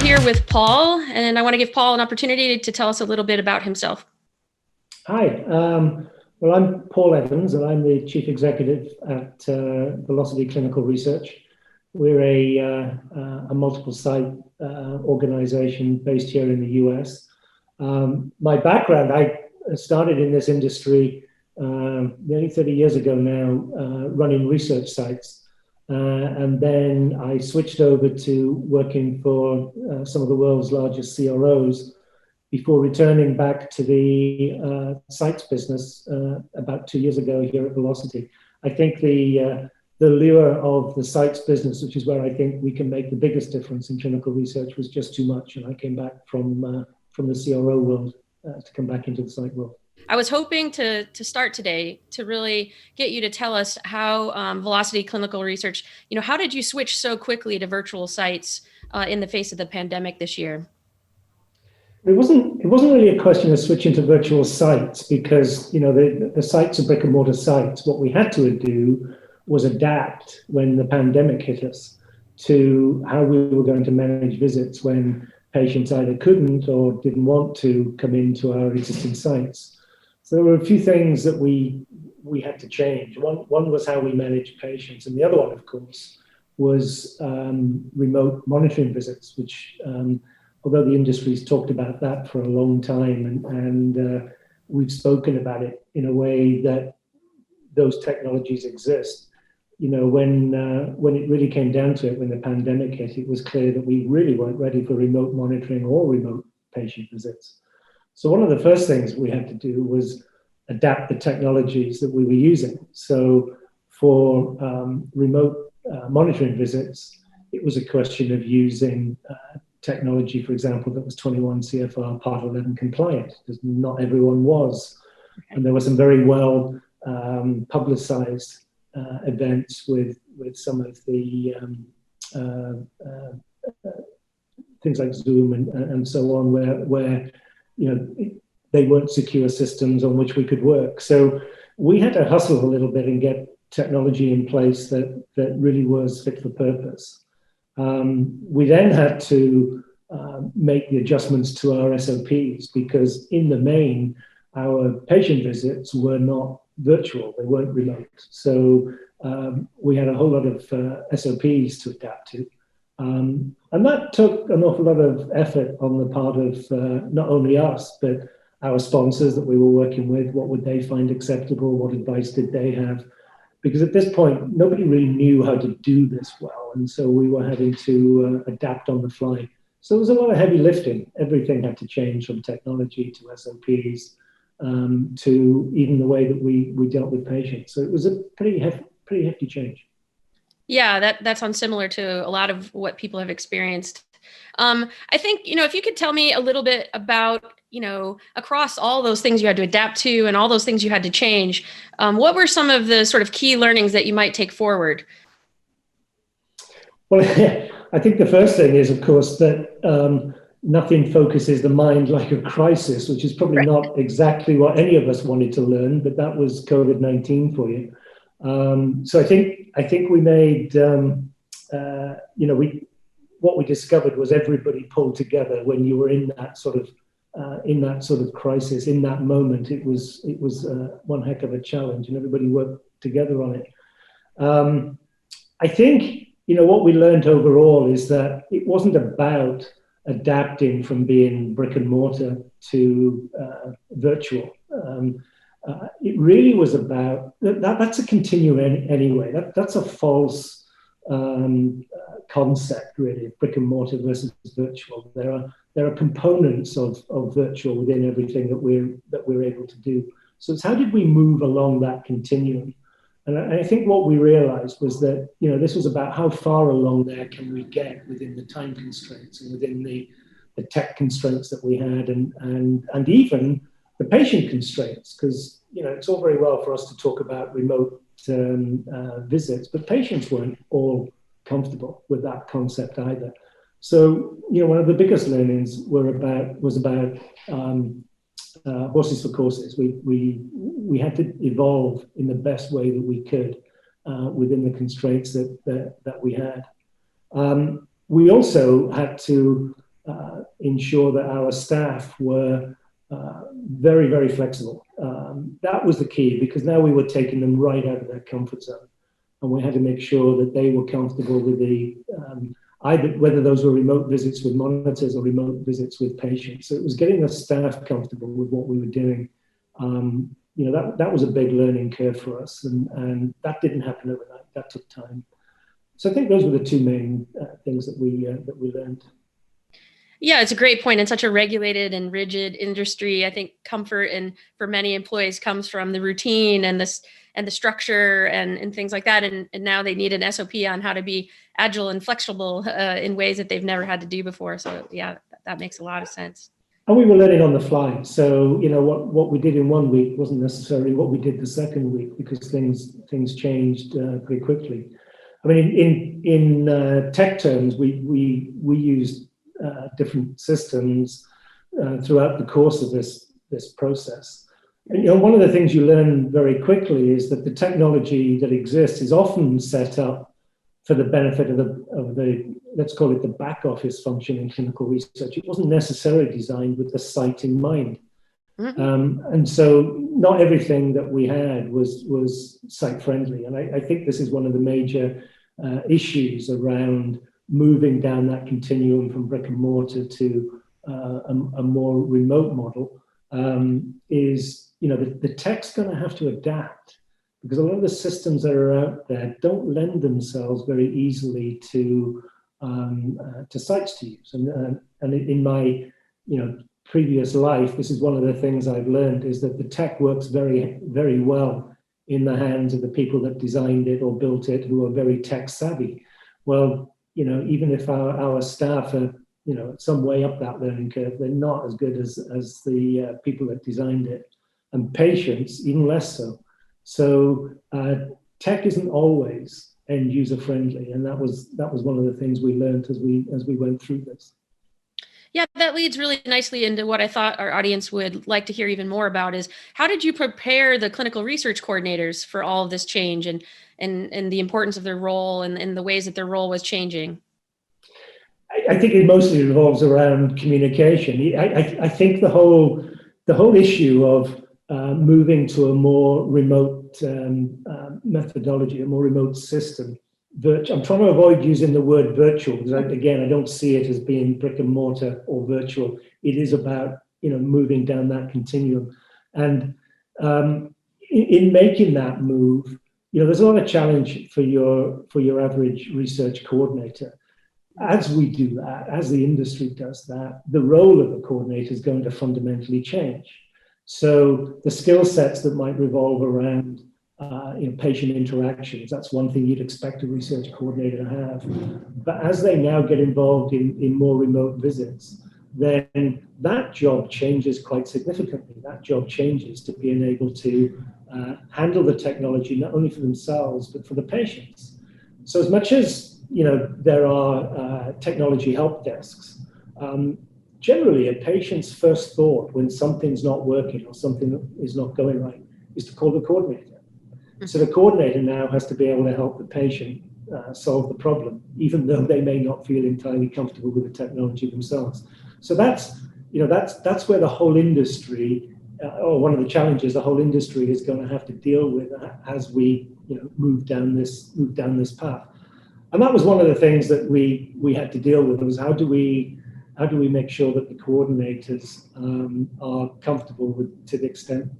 here with Paul, and I want to give Paul an opportunity to tell us a little bit about himself. Hi, well, I'm Paul Evans, and I'm the Chief Executive at Velocity Clinical Research. We're a multiple site organization based here in the US. My background, I started in this industry nearly 30 years ago now, running research sites. And then I switched over to working for some of the world's largest CROs before returning back to the sites business about 2 years ago here at Velocity. I think the lure of the sites business, which is where I think we can make the biggest difference in clinical research, was just too much. And I came back from the CRO world to come back into the site world. I was hoping to start today to really get you to tell us how Velocity Clinical Research, how did you switch so quickly to virtual sites in the face of the pandemic this year? It wasn't really a question of switching to virtual sites because, the sites are brick and mortar sites. What we had to do was adapt when the pandemic hit us to how we were going to manage visits when patients either couldn't or didn't want to come into our existing sites. So there were a few things that we had to change. One was how we manage patients, and the other one, of course, was remote monitoring visits, which, although the industry's talked about that for a long time, and we've spoken about it in a way that those technologies exist, when it really came down to it, when the pandemic hit, it was clear that we really weren't ready for remote monitoring or remote patient visits. So one of the first things we had to do was adapt the technologies that we were using. So for remote monitoring visits, it was a question of using technology, for example, that was 21 CFR Part 11 compliant, because not everyone was. And there were some very well publicized events with some of the things like Zoom and so on, where they weren't secure systems on which we could work. So we had to hustle a little bit and get technology in place that really was fit for purpose. We then had to make the adjustments to our SOPs because in the main, our patient visits were not virtual, they weren't remote. So we had a whole lot of SOPs to adapt to. And that took an awful lot of effort on the part of not only us, but our sponsors that we were working with. What would they find acceptable? What advice did they have? Because at this point, nobody really knew how to do this well. And so we were having to adapt on the fly. So there was a lot of heavy lifting. Everything had to change from technology to SOPs to even the way that we dealt with patients. So it was a pretty hefty change. Yeah, that sounds similar to a lot of what people have experienced. I think, if you could tell me a little bit about, across all those things you had to adapt to and all those things you had to change, what were some of the sort of key learnings that you might take forward? Well, I think the first thing is, of course, that nothing focuses the mind like a crisis, which is probably not exactly what any of us wanted to learn, but that was COVID-19 for you. So I think we made, what we discovered was everybody pulled together when you were in that sort of crisis. In that moment, it was one heck of a challenge, and everybody worked together on it. I think what we learned overall is that it wasn't about adapting from being brick and mortar to virtual. It really was about that's a continuum anyway. That's a false concept, really, brick and mortar versus virtual. There are components of virtual within everything that we're able to do. So it's how did we move along that continuum? And I think what we realized was that this was about how far along there can we get within the time constraints and within the tech constraints that we had, and even the patient constraints, because it's all very well for us to talk about remote visits, but patients weren't all comfortable with that concept either. So, one of the biggest learnings was about horses for courses. We had to evolve in the best way that we could within the constraints that we had. We also had to ensure that our staff were very, very flexible. That was the key, because now we were taking them right out of their comfort zone, and we had to make sure that they were comfortable with the either whether those were remote visits with monitors or remote visits with patients. So it was getting the staff comfortable with what we were doing. That was a big learning curve for us, and that didn't happen overnight. That took time. So I think those were the two main things that we learned. Yeah, it's a great point. In such a regulated and rigid industry, I think comfort and for many employees comes from the routine and the structure and things like that. And now they need an SOP on how to be agile and flexible in ways that they've never had to do before. So yeah, that makes a lot of sense. And we were learning on the fly. So, what we did in 1 week wasn't necessarily what we did the second week, because things changed pretty quickly. I mean, in tech terms, we used different systems throughout the course of this process. And, one of the things you learn very quickly is that the technology that exists is often set up for the benefit of the let's call it the back office function in clinical research. It wasn't necessarily designed with the site in mind. Mm-hmm. And so not everything that we had was site friendly. And I think this is one of the major issues around moving down that continuum from brick and mortar to a more remote model, is, the tech's going to have to adapt, because a lot of the systems that are out there don't lend themselves very easily to sites to use. And in my, previous life, this is one of the things I've learned, is that the tech works very, very well in the hands of the people that designed it or built it, who are very tech savvy. Well, even if our staff are, some way up that learning curve, they're not as good as the people that designed it, and patients even less so. So tech isn't always end user friendly, and that was one of the things we learned as we went through this. Yeah, that leads really nicely into what I thought our audience would like to hear even more about, is how did you prepare the clinical research coordinators for all of this change and the importance of their role and the ways that their role was changing? I think it mostly revolves around communication. I think the whole issue of moving to a more remote methodology, a more remote system. I'm trying to avoid using the word virtual, because I don't see it as being brick and mortar or virtual. It is about moving down that continuum, and in making that move, there's a lot of challenge for your average research coordinator. As we do that, as the industry does that, the role of the coordinator is going to fundamentally change. So the skill sets that might revolve around patient interactions, that's one thing you'd expect a research coordinator to have. But as they now get involved in more remote visits, then that job changes quite significantly. That job changes to being able to handle the technology, not only for themselves, but for the patients. So as much as there are technology help desks, generally a patient's first thought when something's not working or something is not going right is to call the coordinator. So the coordinator now has to be able to help the patient solve the problem, even though they may not feel entirely comfortable with the technology themselves. So that's where the whole industry, or one of the challenges the whole industry is going to have to deal with as we move down this path. And that was one of the things that we had to deal with, was how do we make sure that the coordinators are comfortable to the extent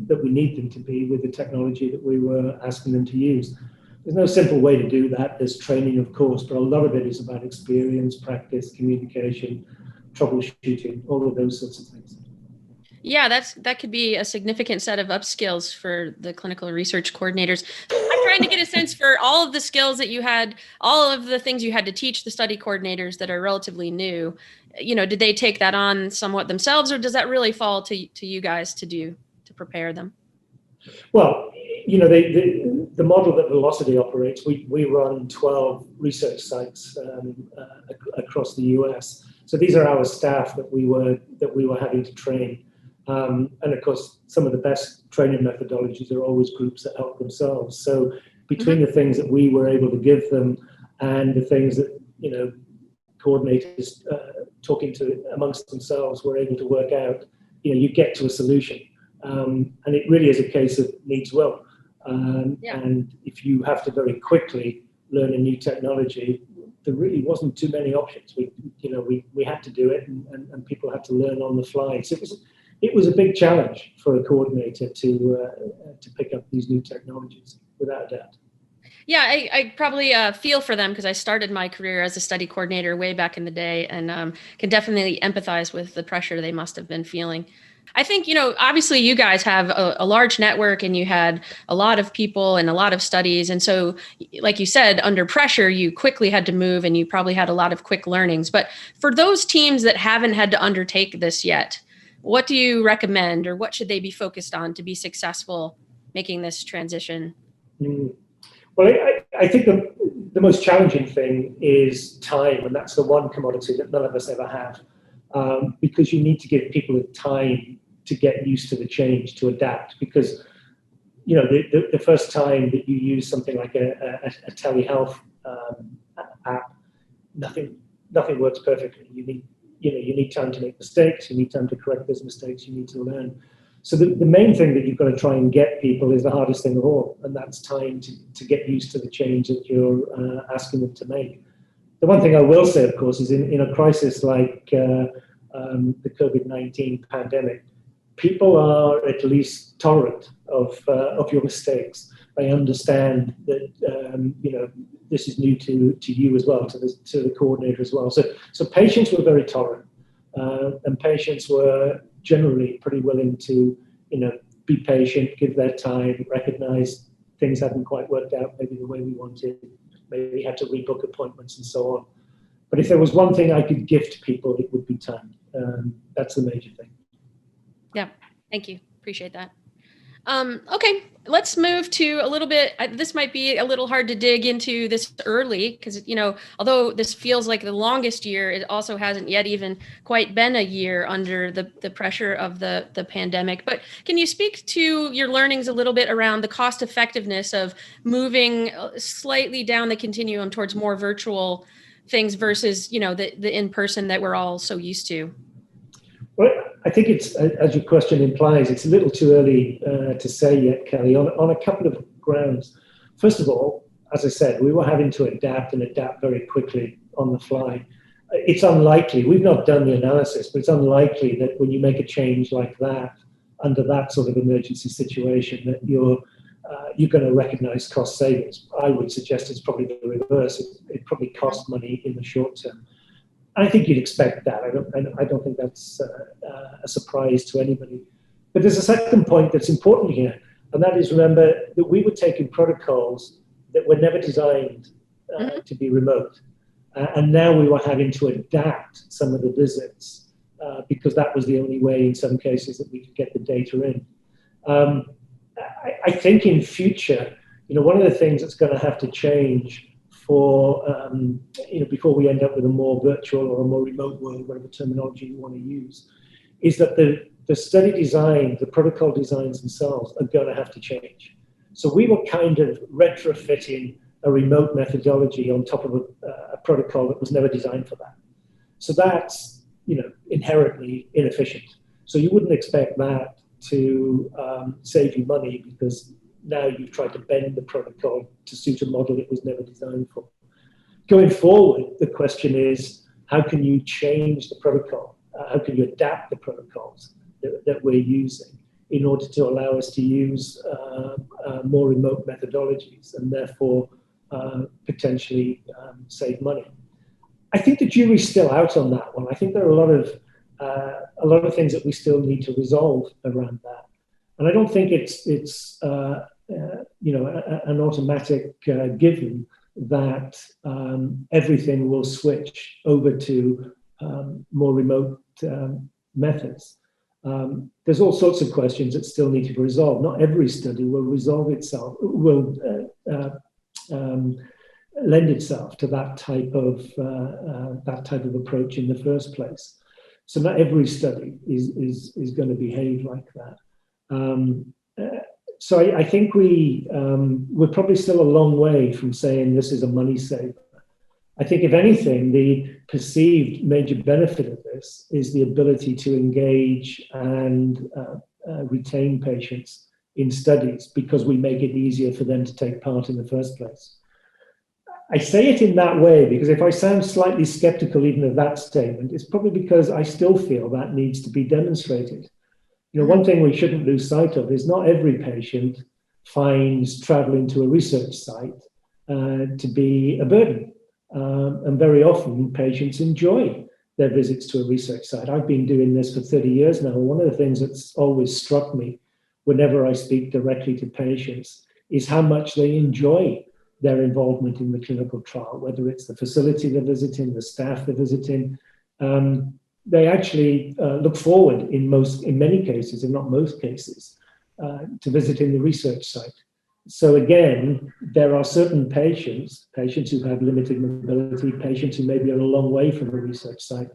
that we need them to be with the technology that we were asking them to use. There's no simple way to do that. There's training, of course, but a lot of it is about experience, practice, communication, troubleshooting, all of those sorts of things. Yeah, that could be a significant set of upskills for the clinical research coordinators. I'm trying to get a sense for all of the skills that you had, all of the things you had to teach the study coordinators that are relatively new. Did they take that on somewhat themselves, or does that really fall to you guys to do, to prepare them? Well, the model that Velocity operates, we run 12 research sites across the US. So these are our staff that we were having to train. And of course, some of the best training methodologies are always groups that help themselves. So between the things that we were able to give them and the things that coordinators talking to amongst themselves were able to work out, you get to a solution. And it really is a case of needs will. And if you have to very quickly learn a new technology, there really wasn't too many options. We had to do it, and people had to learn on the fly. So it was a big challenge for a coordinator to pick up these new technologies, without a doubt. Yeah, I probably feel for them because I started my career as a study coordinator way back in the day, and can definitely empathize with the pressure they must have been feeling. I think, obviously you guys have a large network and you had a lot of people and a lot of studies. And so, like you said, under pressure, you quickly had to move and you probably had a lot of quick learnings. But for those teams that haven't had to undertake this yet, what do you recommend, or what should they be focused on to be successful making this transition? Well, I think the most challenging thing is time, and that's the one commodity that none of us ever have, because you need to give people time to get used to the change, to adapt. Because the first time that you use something like a telehealth app, nothing works perfectly. You need time to make mistakes. You need time to correct those mistakes. You need to learn. So the main thing that you've got to try and get people is the hardest thing of all, and that's time to get used to the change that you're asking them to make. The one thing I will say, of course, is in a crisis like the COVID-19 pandemic, people are at least tolerant of your mistakes. They understand that this is new to you as well, to the coordinator as well. So patients were very tolerant, and patients were generally pretty willing to be patient, give their time, recognize things hadn't quite worked out maybe the way we wanted, maybe had to rebook appointments and so on. But if there was one thing I could gift people, it would be time. That's the major thing. Yeah, thank you. Appreciate that. Okay, let's move to a little bit. This might be a little hard to dig into this early because, although this feels like the longest year, it also hasn't yet even quite been a year under the pressure of the pandemic. But can you speak to your learnings a little bit around the cost effectiveness of moving slightly down the continuum towards more virtual things versus, the in-person that we're all so used to? Well, I think it's, as your question implies, it's a little too early to say yet, Kelly, on a couple of grounds. First of all, as I said, we were having to adapt very quickly on the fly. It's unlikely, we've not done the analysis, but it's unlikely that when you make a change like that, under that sort of emergency situation, that you're going to recognize cost savings. I would suggest it's probably the reverse. It probably costs money in the short term. I think you'd expect that. I don't think that's a surprise to anybody. But there's a second point that's important here, and that is, remember that we were taking protocols that were never designed to be remote. And now we were having to adapt some of the visits because that was the only way in some cases that we could get the data in. I think in future, one of the things that's going to have to change for, before we end up with a more virtual or a more remote world, whatever terminology you want to use, is that the study design, the protocol designs themselves are going to have to change. So we were kind of retrofitting a remote methodology on top of a protocol that was never designed for that. So that's, inherently inefficient. So you wouldn't expect that to save you money because now you've tried to bend the protocol to suit a model it was never designed for. Going forward, the question is, how can you change the protocol? How can you adapt the protocols that we're using in order to allow us to use more remote methodologies and therefore potentially save money? I think the jury's still out on that one. I think there are a lot of things that we still need to resolve around that. And I don't think it's an automatic given that everything will switch over to more remote methods. There's all sorts of questions that still need to be resolved. Not every study will lend itself to that type of approach in the first place. So not every study is going to behave like that. So I think we're probably still a long way from saying this is a money saver. I think, if anything, the perceived major benefit of this is the ability to engage and retain patients in studies, because we make it easier for them to take part in the first place. I say it in that way because if I sound slightly skeptical even of that statement, it's probably because I still feel that needs to be demonstrated. One thing we shouldn't lose sight of is not every patient finds traveling to a research site to be a burden. And very often patients enjoy their visits to a research site. I've been doing this for 30 years now. One of the things that's always struck me whenever I speak directly to patients is how much they enjoy their involvement in the clinical trial, whether it's the facility they're visiting, the staff they're visiting. They actually look forward in many cases, if not most cases, to visiting the research site. So again, there are certain patients who have limited mobility, patients who maybe are a long way from a research site,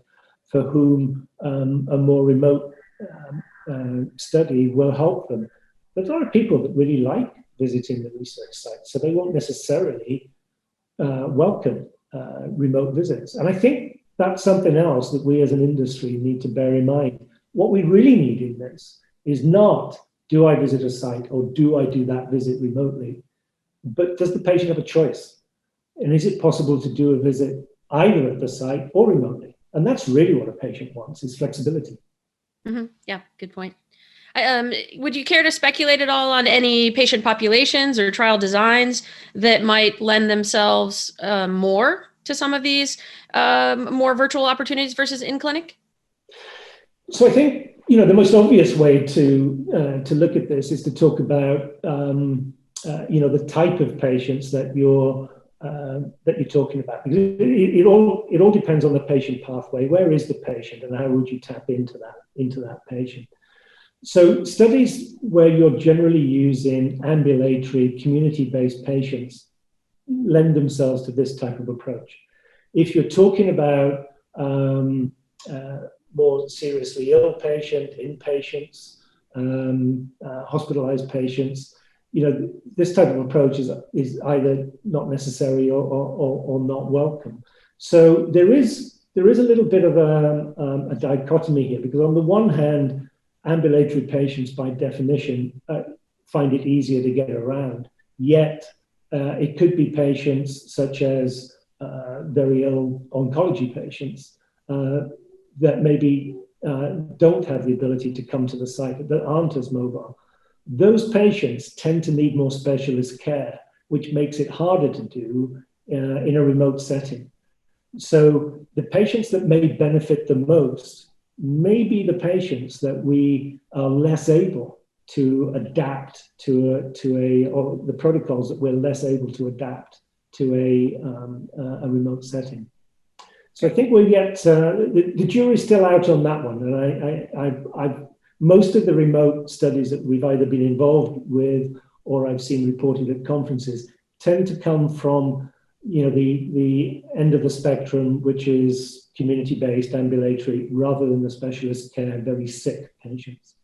for whom a more remote study will help them. But there are people that really like visiting the research site, so they won't necessarily welcome remote visits. And I think that's something else that we as an industry need to bear in mind. What we really need in this is not, do I visit a site or do I do that visit remotely? But does the patient have a choice? And is it possible to do a visit either at the site or remotely? And that's really what a patient wants, is flexibility. Mm-hmm. Yeah, good point. Would you care to speculate at all on any patient populations or trial designs that might lend themselves more to some of these more virtual opportunities versus in-clinic? So I think, the most obvious way to look at this is to talk about, the type of patients that you're talking about. Because it all depends on the patient pathway. Where is the patient, and how would you tap into that patient? So studies where you're generally using ambulatory, community-based patients lend themselves to this type of approach. If you're talking about more seriously ill inpatients, hospitalized patients, this type of approach is either not necessary or not welcome. So there is a little bit of a dichotomy here, because on the one hand, ambulatory patients by definition find it easier to get around, yet it could be patients such as very ill oncology patients that maybe don't have the ability to come to the site, that aren't as mobile. Those patients tend to need more specialist care, which makes it harder to do in a remote setting. So the patients that may benefit the most may be the patients that we are less able to adapt or the protocols that we're less able to adapt to a remote setting. So I think we'll get the jury's still out on that one, and I most of the remote studies that we've either been involved with or I've seen reported at conferences tend to come from the end of the spectrum, which is community-based, ambulatory, rather than the specialist care, very sick patients.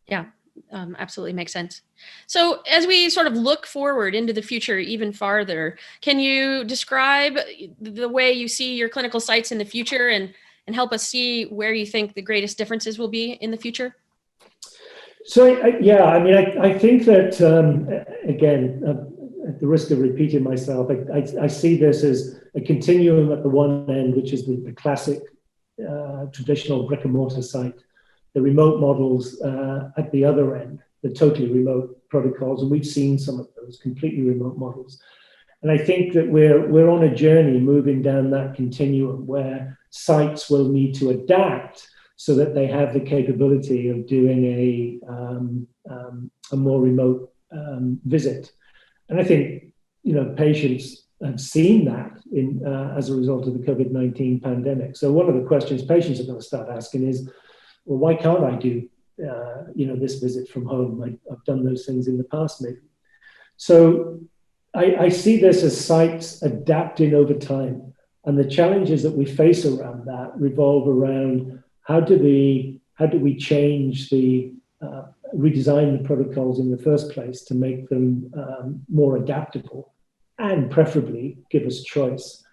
Yeah, absolutely makes sense. So as we sort of look forward into the future even farther, can you describe the way you see your clinical sites in the future and help us see where you think the greatest differences will be in the future? So, I think that, again, at the risk of repeating myself, I see this as a continuum at the one end, which is the classic traditional brick and mortar site, the remote models at the other end, the totally remote protocols, and we've seen some of those completely remote models. And I think that we're on a journey moving down that continuum where sites will need to adapt so that they have the capability of doing a more remote visit. And I think, patients have seen that as a result of the COVID-19 pandemic. So one of the questions patients are going to start asking is, well, why can't I do, this visit from home? I've done those things in the past, maybe. So I see this as sites adapting over time. And the challenges that we face around that revolve around how do we change redesign the protocols in the first place to make them more adaptable and preferably give us choice.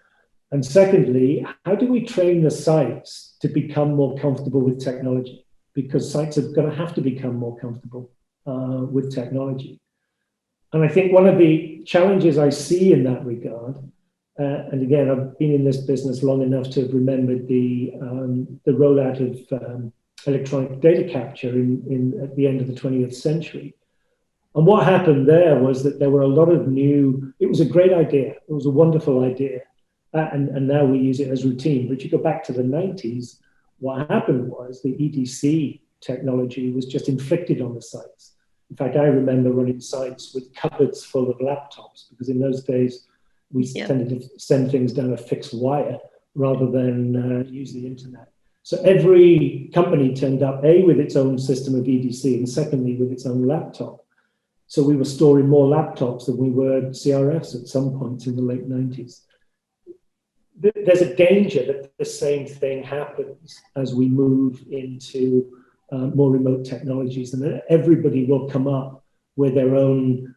And secondly, how do we train the sites to become more comfortable with technology? Because sites are going to have to become more comfortable with technology. And I think one of the challenges I see in that regard, and again, I've been in this business long enough to have remembered the rollout of electronic data capture at the end of the 20th century. And what happened there was that there were a lot of it was a great idea. It was a wonderful idea. And now we use it as routine. But you go back to the 90s, what happened was the EDC technology was just inflicted on the sites. In fact, I remember running sites with cupboards full of laptops, because in those days, we tended to send things down a fixed wire rather than use the internet. So every company turned up, A, with its own system of EDC, and secondly, with its own laptop. So we were storing more laptops than we were CRFs at some points in the late 90s. There's a danger that the same thing happens as we move into more remote technologies, and that everybody will come up with their own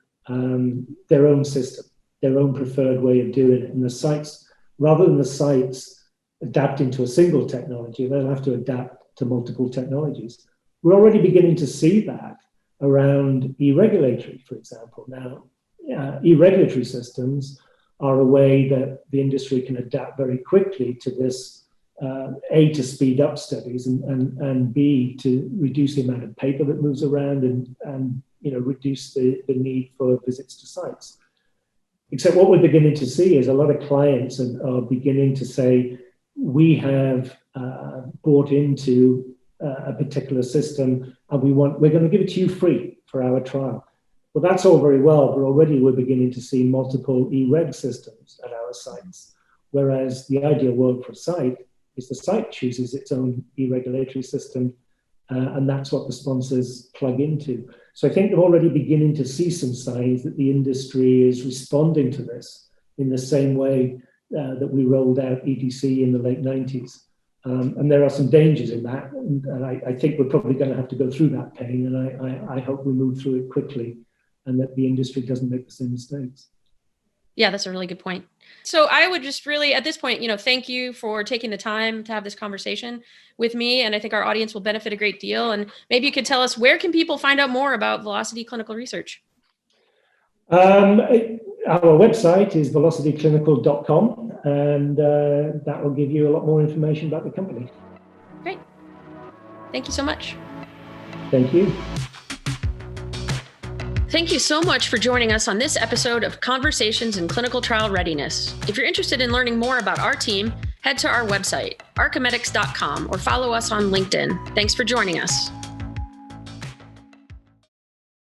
system, their own preferred way of doing it. And the sites, rather than the sites adapting to a single technology, they'll have to adapt to multiple technologies. We're already beginning to see that around e-regulatory, for example. Now, e-regulatory systems are a way that the industry can adapt very quickly to this, A, to speed up studies, and B, to reduce the amount of paper that moves around, and reduce the need for visits to sites. Except what we're beginning to see is a lot of clients are beginning to say, we have bought into a particular system, and we're going to give it to you free for our trial. Well, that's all very well, but already we're beginning to see multiple e-reg systems at our sites. Whereas the ideal world for a site is the site chooses its own e-regulatory system, and that's what the sponsors plug into. So I think they're already beginning to see some signs that the industry is responding to this in the same way that we rolled out EDC in the late 90s. And there are some dangers in that, and I think we're probably going to have to go through that pain, and I hope we move through it quickly, and that the industry doesn't make the same mistakes. Yeah, that's a really good point. So I would just really, at this point, thank you for taking the time to have this conversation with me. And I think our audience will benefit a great deal. And maybe you could tell us, where can people find out more about Velocity Clinical Research? Our website is velocityclinical.com, and that will give you a lot more information about the company. Great. Thank you so much. Thank you. Thank you so much for joining us on this episode of Conversations in Clinical Trial Readiness. If you're interested in learning more about our team, head to our website, ArcheMedX.com, or follow us on LinkedIn. Thanks for joining us.